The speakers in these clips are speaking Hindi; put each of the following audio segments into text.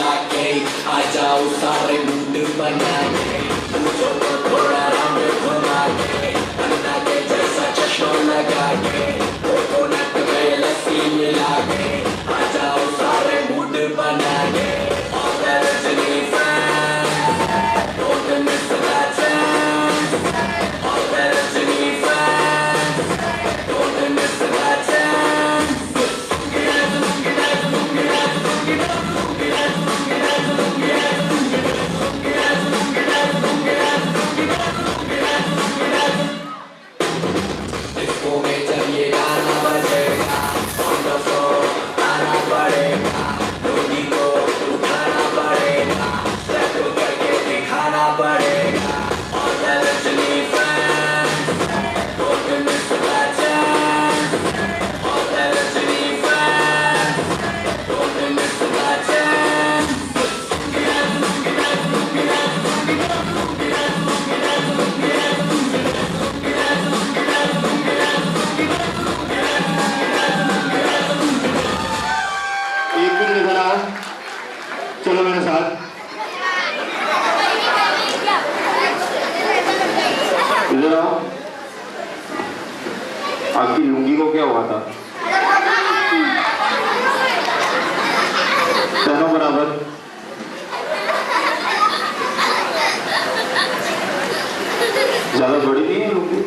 मिला के आ जाओ सारे मूड बना के पूछो तो थोड़ा राउंड घुमा के अन्ना के जैसा चश्मा लगा के कोकोनट में लस्सी मिला के आ जाओ सारे मूड बना के all the Rajini fans don't miss the chance all the Rajini fans don't miss the chance इसको में जब ये गाना बजेगा on the floor आना पड़ेगा धोनी को उठाना पड़ेगा स्टेप करके दिखाना पड़ेगा all the Rajini fans don't miss the chance all the Rajini fans don't miss the chance एक मिनट इधर आओ चलो मेरे साथ इधर आओ आपकी लुंगी को क्या हुआ था पहनो बराबर ज्यादा बड़ी नहीं है लुंगी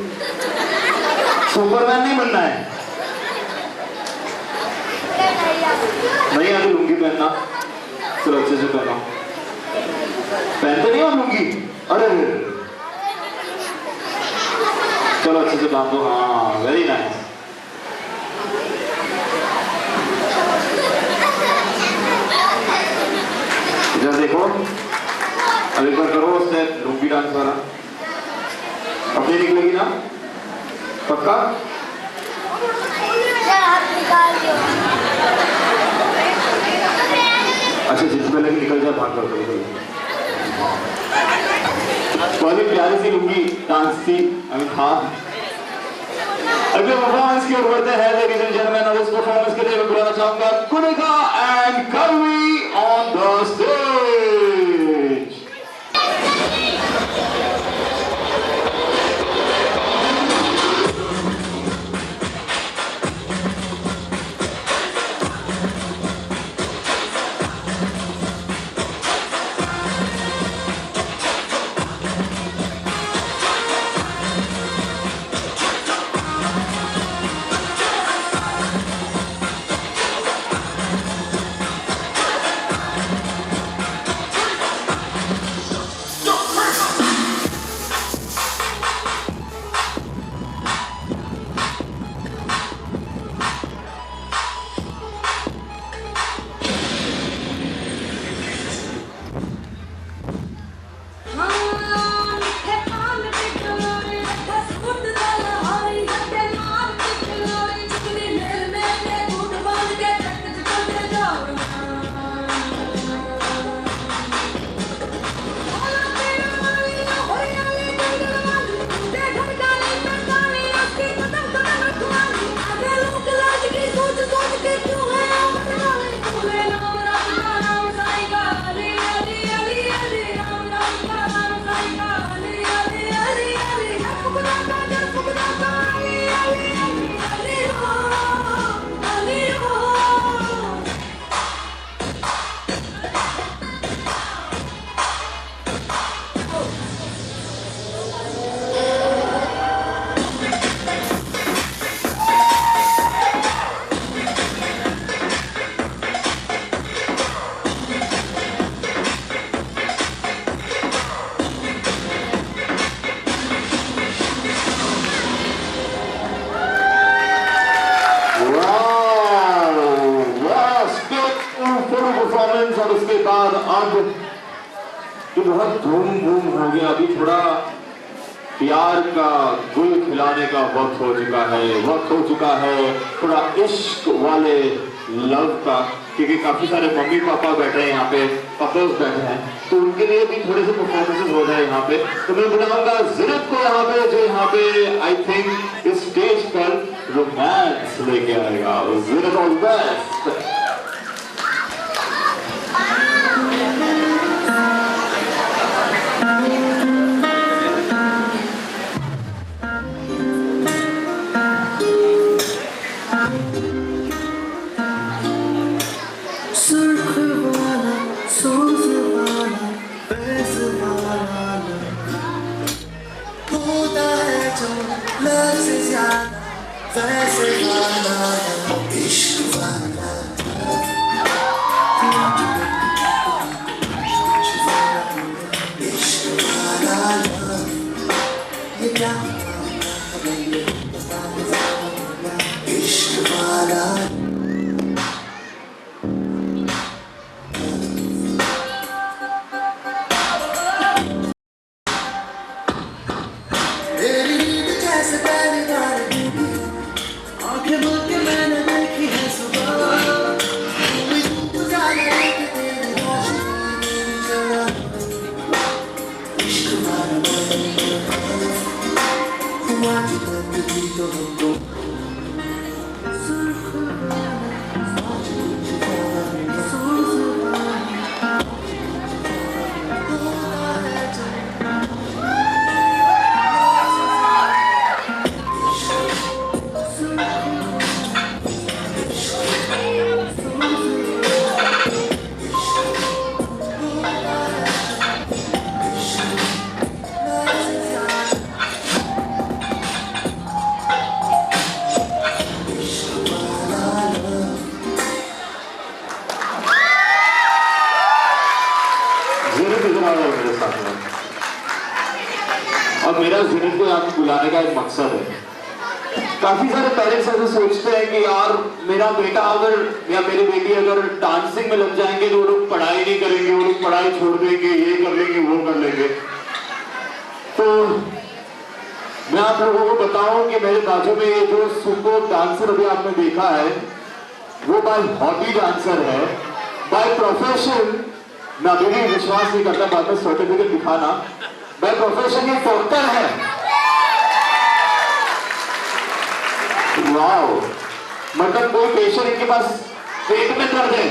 सुपरमैन नहीं बनना है नहीं आती लुंगी पहनना फिर अच्छे से पहनो पहनते नहीं हो लुंगी अरे चलो अच्छे से बांध दो हाँ वेरी नाइस इधर देखो अब एक बार करो उससे लुंगी डांस वाला अपनी निकलेगी ना पक्का अच्छा जिसमें लगे निकल जाए भाग कर बहुत ही प्यारी सी लुंगी डांस थी अभी था अगले परफॉर्मेंस की ओर बढ़ते हैं लेडीज एंड जेंटलमैन और इस परफॉर्मेंस के लिए मैं बुलाना चाहूंगा Kunika and Karvi on the stage और उसके बाद अब जो बहुत धूम धूम हो गया अभी थोड़ा प्यार का गुल खिलाने का वक्त हो चुका है थोड़ा इश्क वाले लव का क्योंकि काफी सारे मम्मी पापा बैठे हैं यहाँ पे कपल्स बैठे हैं तो उनके लिए भी थोड़े से परफॉर्मेंसेस हो जाए यहाँ पे तो मैं बुलाऊंगा ज़िरत को यहाँ पे जो यहाँ पे आई थिंक इस स्टेज पर रोमांस लेके आएगा ज़िरत ऑल द बेस्ट से ज्यादा वैसे वाला इश्क वाला इश्क वाला ये क्या इश्क वाला तेरी नींद जैसे पहली बार डूबी आंखें बोल के मैंने देखी है सुबह भी धूप जाने लगी तेरी रोशनी मेरी जगह इश्क वाला हुआ जो तकदीर तो हमको मेरे साथ में और मेरा जिनित को यहाँ पे बुलाने का एक मकसद है। काफी सारे पेरेंट्स ऐसे सोचते हैं कि यार मेरा बेटा अगर या मेरी बेटी अगर डांसिंग में लग जाएंगे तो वो लोग पढ़ाई नहीं करेंगे, वो लोग पढ़ाई छोड़ देंगे, ये कर लेंगे वो कर लेंगे। तो मैं आप लोगों को बताऊं कि मेरे बाजू में ये जो सुपर डांसर अभी आपने देखा है वो बाय हॉबी डांसर है, बाय प्रोफेशन मैं अभी भी विश्वास नहीं करता, बाद में सर्टिफिकेट दिखाना, बाय प्रोफेशन ये डॉक्टर है। वाओ, मतलब कोई पेशेंट इनके पास पेट में दर्द है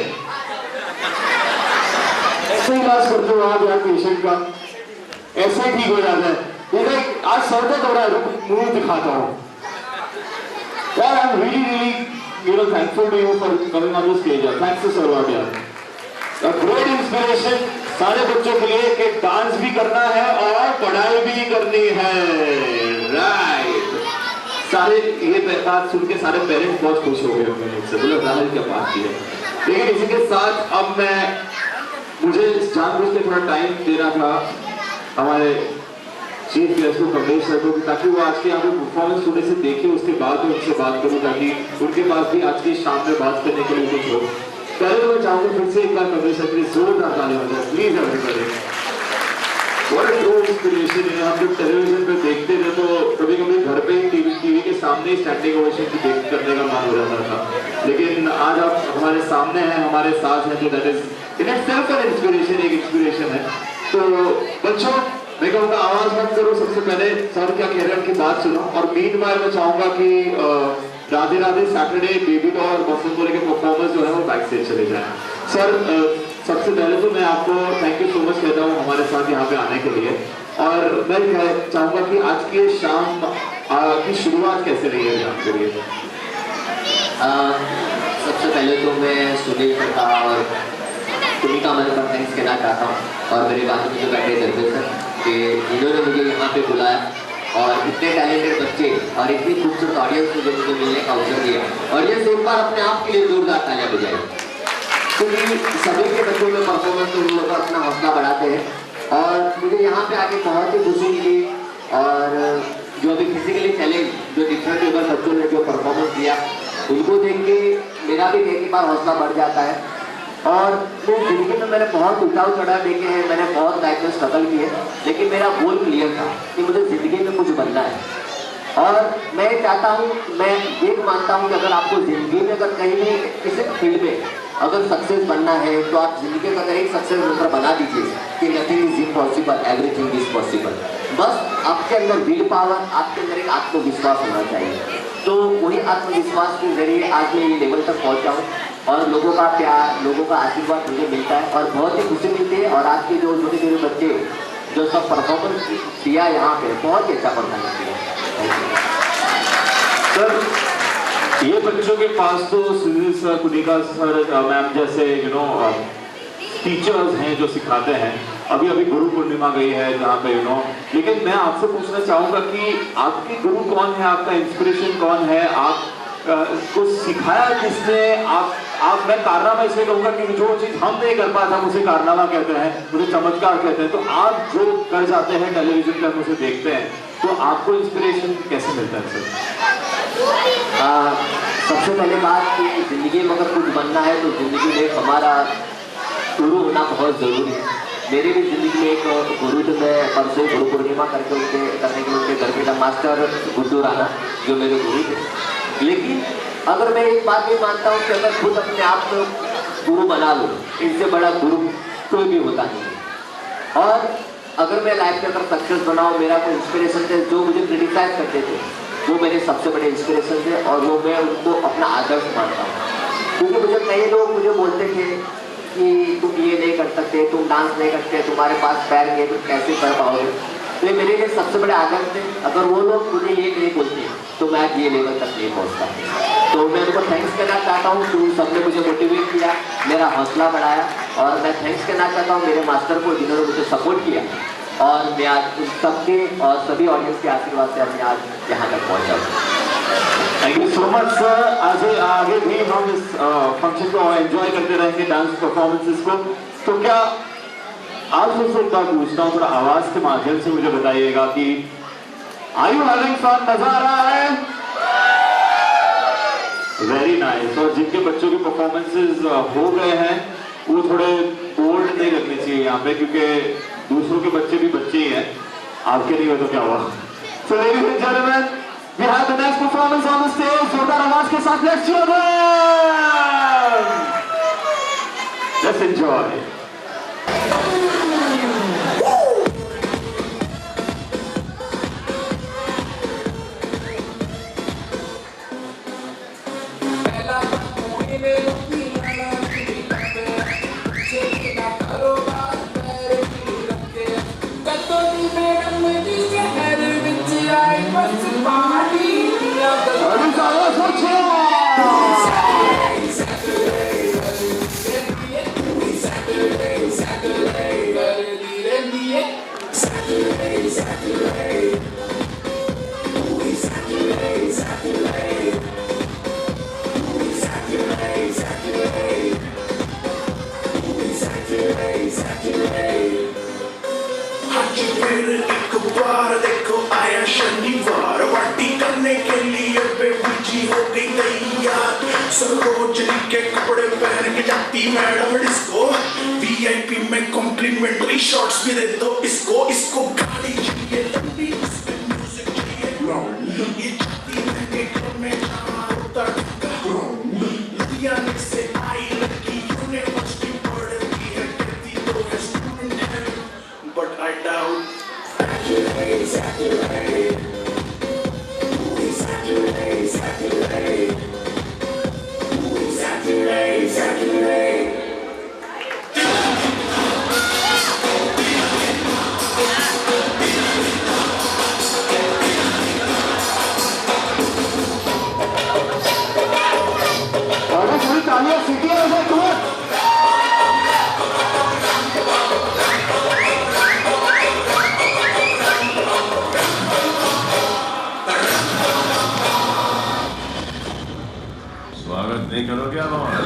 ऐसे इलाज करते हो आप यार पेशेंट का, ऐसे ही ठीक हो जाता है। देखो आज सर दर्द हो रहा है, मुंह दिखाता हूँ यार। I am really thankful to you for coming on the stage. Thanks to Sarwat यार, a great inspiration सारे बच्चों के लिए कि डांस भी करना है और पढ़ाई भी करनी है, राइट। सारे ये बात सुन के सारे पेरेंट्स बहुत खुश हो गए होंगे मुझसे, बोले जाहिर क्या बात की है। लेकिन इसी के साथ अब मुझे जानबूझ के थोड़ा टाइम देना था हमारे चीफ गेस्ट को, कमलेश सर को, ताकि वो आज के यहाँ पे परफॉर्मेंस थोड़े से देखे, उसके बाद मैं उनसे बात करूँ ताकि उनके पास भी आज की शाम में बात करने के लिए कुछ हो। पहले तो मैं चाहूँगा फिर से एक बार कमलेश सर के लिए जोरदार ताली हो जाए please everybody. What a true inspiration है। हम जब टेलीविजन पे देखते थे तो कभी कभी घर पे टीवी के सामने स्टैंडिंग ओवेशन करने का मन हो जाता था, लेकिन आज आप हमारे सामने हैं, हमारे साथ हैं, तो that is in itself an inspiration, एक इंस्पिरेशन है। तो बच्चों मैं कहूँगा आवाज मत करो, सबसे पहले सर क्या कह रहे हैं उनकी बात सुनो। और मीनवाइल मैं चाहूंगा कि Radhe Radhe Saturday baby doll और बसंतोरे के परफॉर्मेंस जो है वो बैक स्टेज चले जाए। सर सबसे पहले तो मैं आपको थैंक यू सो मच कहता हूँ हमारे साथ यहाँ पे आने के लिए, और मैं चाहूंगा कि आज की शाम की शुरुआत कैसे रही है आपके लिए। सबसे पहले तो मैं सुनील सर का और सुनीता मैंने पर थैंक्स कहना चाहता हूँ, और मेरे बाजू में जो बैठे दरबार सर कि इन्होंने मुझे यहाँ पे बुलाया और इतने टैलेंटेड बच्चे और इतनी खूबसूरत ऑडियंस मुझे मिलने का अवसर दिया। और ये एक बार अपने आप के लिए जोरदार तालियां बजाएं, क्योंकि सभी के बच्चों में परफॉर्मेंस तो लोग अपना हौसला बढ़ाते हैं। और मुझे यहाँ पे आके बहुत ही खुशी मिली, और जो अभी फिजिकली चैलेंज जो डिफरेंट लेवल बच्चों ने जो परफॉर्मेंस दिया उनको देख के मेरा भी एक बार हौसला बढ़ जाता है। और मेरी जिंदगी में मैंने बहुत उतार चढ़ाव देखे हैं, मैंने बहुत लाइफ में स्ट्रगल किए, लेकिन मेरा गोल क्लियर था कि मुझे जिंदगी में कुछ बनना है। और मैं चाहता हूँ, मैं ये मानता हूँ कि अगर आपको जिंदगी में अगर कहीं भी किसी फील्ड में अगर सक्सेस बनना है तो आप जिंदगी का अगर एक सक्सेस मंत्र बना दीजिए कि nothing is impossible, everything is possible. बस आपके अंदर विल पावर, आपके अंदर एक आत्मविश्वास होना चाहिए। तो वही आत्मविश्वास के जरिए आज मैं ये लेवल तक पहुँचा हूँ, और लोगों का प्यार, लोगों का आशीर्वाद मुझे मिलता है और बहुत ही खुशी मिलती है। और आज के जो छोटे छोटे बच्चे जो सब परफॉर्मेंस दिया यहाँ पे, बहुत ही अच्छा परफॉर्मेंस दिया। सर ये बच्चों के पास तो Sunil sir, Kunika sir, ma'am जैसे टीचर्स हैं जो सिखाते हैं। अभी अभी गुरु पूर्णिमा गई है जहाँ पे लेकिन मैं आपसे पूछना चाहूंगा कि आपके गुरु कौन है, आपका इंस्पिरेशन कौन है, आप को सिखाया किसने? आप मैं कारनामा इसलिए कहूंगा कि जो चीज हम नहीं कर पाते हम उसे कारनामा कहते हैं, उसे चमत्कार कहते हैं। तो आप जो कर जाते हैं टेलीविजन पे हम उसे देखते हैं, तो आपको इंस्पिरेशन कैसे मिलता है सर? सबसे पहले बात कि जिंदगी में अगर कुछ बनना है तो जिंदगी में हमारा गुरु होना बहुत ज़रूरी है। मेरी भी ज़िंदगी में एक गुरु थे, मैं परसों गुरु पूर्णिमा करने के उनके घर पे मास्टर गुड्डू राणा जो मेरे गुरु थे। लेकिन अगर मैं एक बात भी मानता हूँ कि अगर खुद अपने आप को गुरु बना लो, इनसे बड़ा गुरु कोई भी होता नहीं है। और अगर मैं लाइफ के अंदर सक्सेस बनाऊँ, मेरा कोई इंस्पिरेशन थे, जो मुझे क्रिटिसाइज करते थे वो मेरे सबसे बड़े इंस्पिरेशन थे और वो मैं उनको अपना आदर्श मानता हूँ। क्योंकि मुझे कई लोग मुझे बोलते थे कि तुम ये नहीं कर सकते, तुम डांस नहीं करते, तुम्हारे पास पैर नहीं है, तुम कैसे कर पाओगे। तो ये मेरे लिए सबसे बड़े आदर्श थे। अगर वो लोग मुझे ये नहीं बोलते तो मैं ये लेवल तक नहीं पहुँचता। तो मैं उनको थैंक्स करना चाहता हूँ कि सबने मुझे मोटिवेट किया, मेरा हौसला बढ़ाया। और मैं थैंक्स करना चाहता हूँ मेरे मास्टर को जिन्होंने मुझे सपोर्ट किया। और मैं आज उन सबके और सभी ऑडियंस के आशीर्वाद से मैं आज यहाँ तक पहुँचा हूँ। Thank you so much sir. आगे भी हम इस फंक्शन को एंजॉय करते रहेंगे, डांस परफॉर्मेंसेस को। तो क्या आपसे एक बात पूछता हूँ, थोड़ा आवाज के माध्यम से मुझे बताइएगा कि आर यू हैविंग फन? मजा आ रहा है? Very nice. और जिनके बच्चों के परफॉर्मेंसेस हो गए हैं वो थोड़े बोल्ड नहीं लगने चाहिए यहाँ पे, क्योंकि दूसरों के बच्चे भी बच्चे ही हैं, आपके नहीं हुए तो क्या हुआ। So ladies and gentlemen, we have the next performance on the stage. जोरदार आवाज के साथ let's show them. Let's enjoy. देखो आया शनिवार, पार्टी करने के लिए बेबी हो गई तैयार। सरोजनी के कपड़े पहन के जाती मैडम डिस्को, वीआईपी में कॉम्प्लीमेंट्री शॉट्स भी दे दो इसको। इसको गाड़ी चाहिए लंबी, इसमें म्यूजिक चाहिए लाउड, ये जाती महंगे घर में जहाँ होता ढंगा। लुधियाने से आई लड़की यूनिवर्सिटी पढ़ती है, कहती तो है स्टूडेंट है, बट आई डाउट। स्वागत नहीं करोगे आप हमारा?